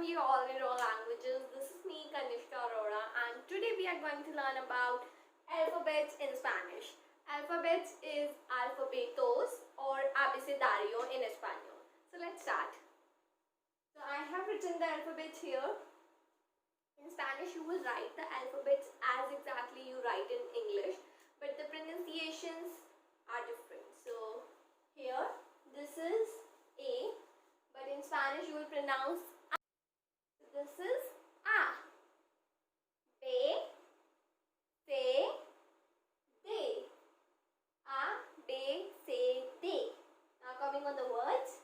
welcome you all in all languages. This is me, Kanishka Arora, and today we are going to learn about alphabets in Spanish. Alphabets is alfabetos or abecedario in Espanol. So let's start. So I have written the alphabets here. In Spanish, you will write the alphabets as exactly you write in English, but the pronunciations are different. So here, this is A, but in Spanish you will pronounce A. This is A. B, C, D. A, B, C, D. Now coming on the words,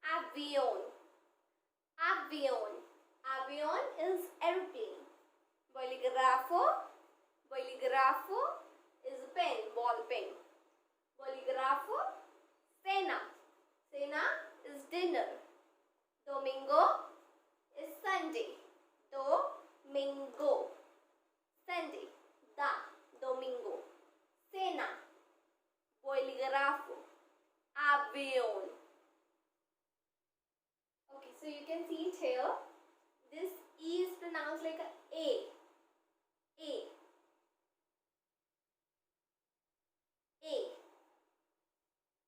avión. Avión. Avión is aeroplane. Bolígrafo. Bolígrafo is a pen, ball pen. Bolígrafo. Cena. Cena is dinner. Domingo is Sunday. Domingo. Sunday. Domingo. Cena. Bolígrafo. Avión. Okay, so you can see it here. This E is pronounced like A. A. A.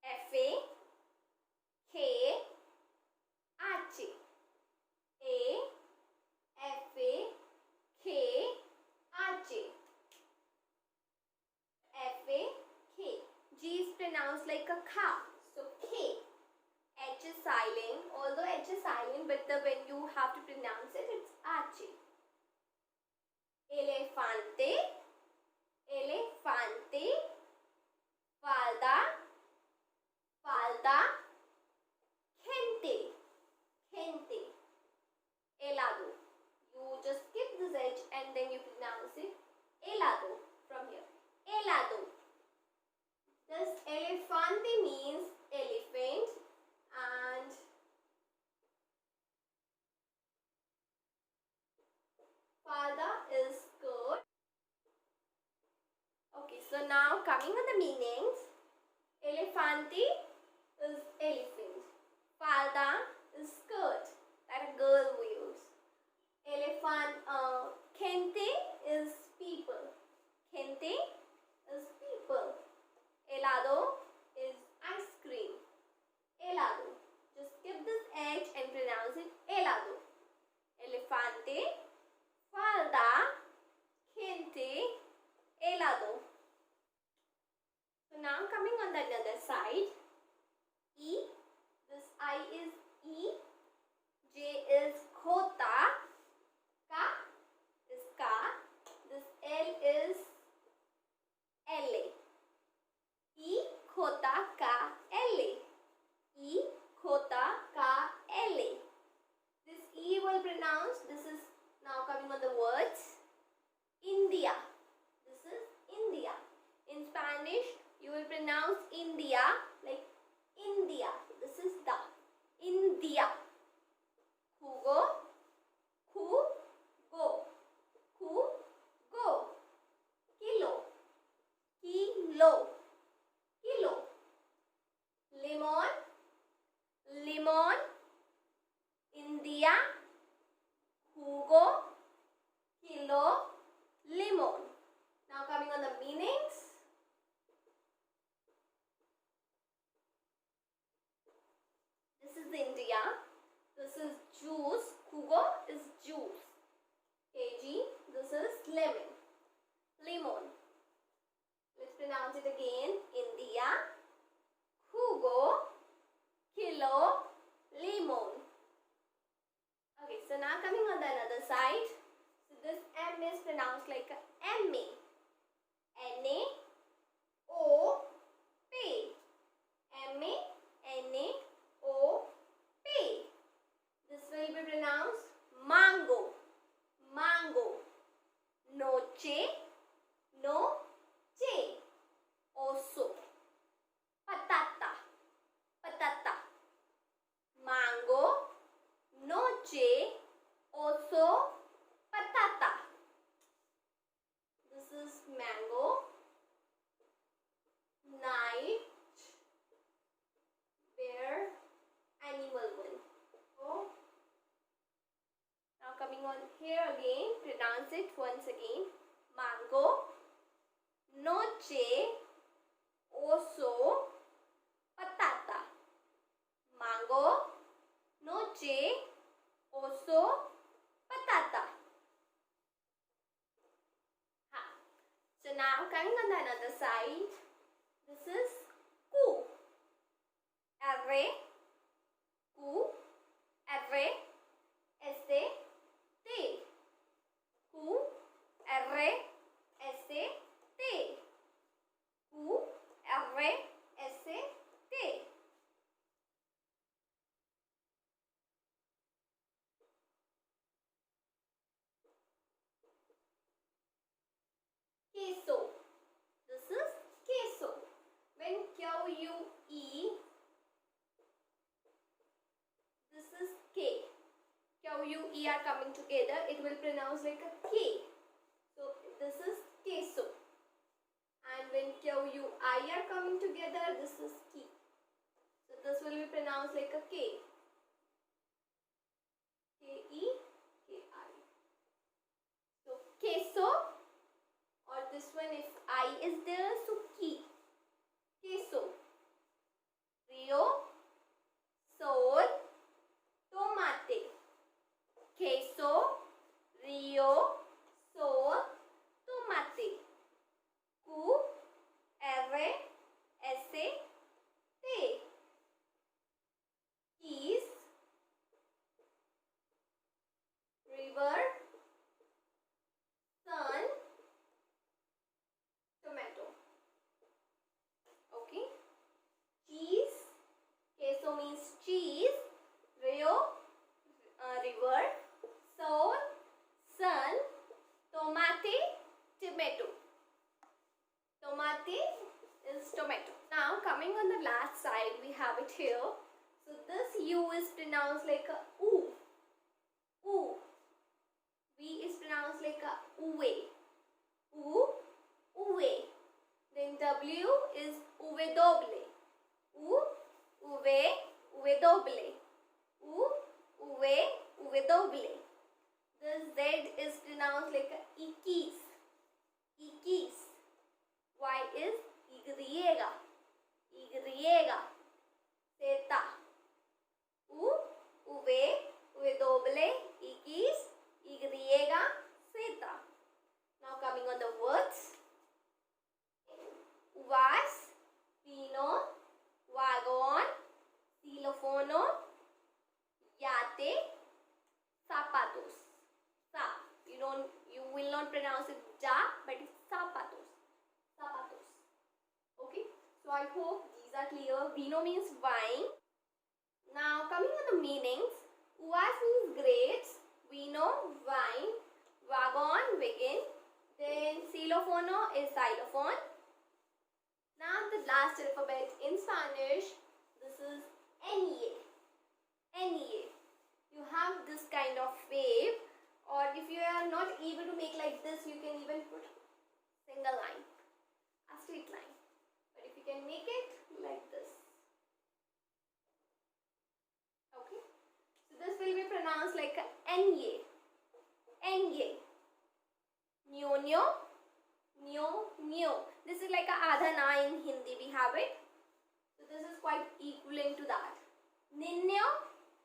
F A K H. A F A K H. F A K. G is pronounced like a K. So K. H is silent, although H is silent, but when you have to pronounce it, it's H. Elefante, elefante, falda, falda, gente, gente, helado. You just skip this H and then you pronounce it helado from here. Helado. This elefante means elephant. And falda is skirt. Okay, so now coming on the meanings. Elefante is elephant. Falda is skirt that a girl wears. Gente is people. Gente is people. Helado is ice cream. Helado. Just skip this H and pronounce it helado. Elefante, falda, gente, helado. So now coming on the other side. E. This I is E. J is jota. Ka is ka. This L is L. E jota ka L. E jota ka L. This E will pronounce. This is now coming on the words. India. This is India. In Spanish, you will pronounce India like India. This is the India. Jugo, go, go. Kilo, kilo, kilo. Limon, limon. India, jugo, kilo, limon. Now coming on the meanings. This is India. This is juice. Jugo is juice. KG. This is lemon. Limon. Let's pronounce it again. India, jugo, kilo, limon. Okay, so now coming on the another side. So this M is pronounced like a M-A. N-A, O, P. M-A, N-A, O, P. This will be pronounced mango. Mango. Noche, noche. Oso. Patata. Patata. Mango, noche, oso, patata. This coming on here again, pronounce it once again. Mango, noche, oso, patata. Mango, noche, oso, patata. So now coming on the another side, this is ku. Arre, ku, arre, este, te. Ku, arre, este, te. Ku, arre, este, te. Queso. This is queso. When Q-U-E, this is K. Q-U-E are coming together, it will pronounce like a K. So this is queso. And when Q-U-I are coming together, this is K. So this will be pronounced like a K. K-E-K-I. So queso, or this one if I is there, so ki. Queso. Rio, sol, tomate. Queso, rio, sol, tomate. Q, R, S, T. Keys, river, sun, tomato. Okay. Cheese. Queso means cheese. Rio, river. Sol, sun. Tomate, tomato. Tomate is tomato. Now coming on the last side, we have it here. So this U is pronounced like a U. U. V is pronounced like a Uwe. U, Uwe. Then W is Uwe doble. U, Uwe, Uwe doble. U, Uwe, Uwe doble. The Z is pronounced like a Ikis. Ikis. Y is Y. Y. Zeta. U, Uve, Uve doble, Ikis, Y, Zeta. Now coming on the words. Uvas, vino, wagon, xylofono, yate, zapatos. Sa. You will not pronounce it ja, but it's zapatos. Zapatos. Okay. So I hope these are clear. Vino means wine. Now coming on the meanings. Uvas means grapes. Vino, wine. Wagon, wagon. Then xylofono is xylophone. Now the last alphabet in Spanish. This is NE. NE. You have this kind of wave, or if you are not able to make like this, you can even put single line, a straight line. But if you can make it like this. Okay. So this will be pronounced like a NE. NE. Nyo nyo. Nyo nyo. This is like a adha na in Hindi, we have it. So this is quite equivalent to that. Ninyo.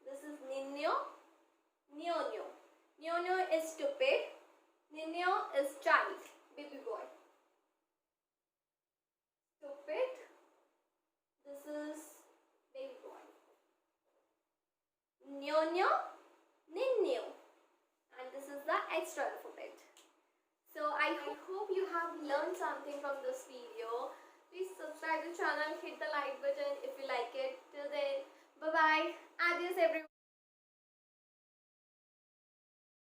This is ninyo. Nyo nyo. Nyo nyo is stupid. Ninyo is child, baby boy. Stupid. This is baby boy. Nyo nyo. Ninyo. And this is the extra alphabet. So I hope you have learned something from this video. Please subscribe to the channel, hit the like button if you like it. Till then, bye bye. Adios everyone.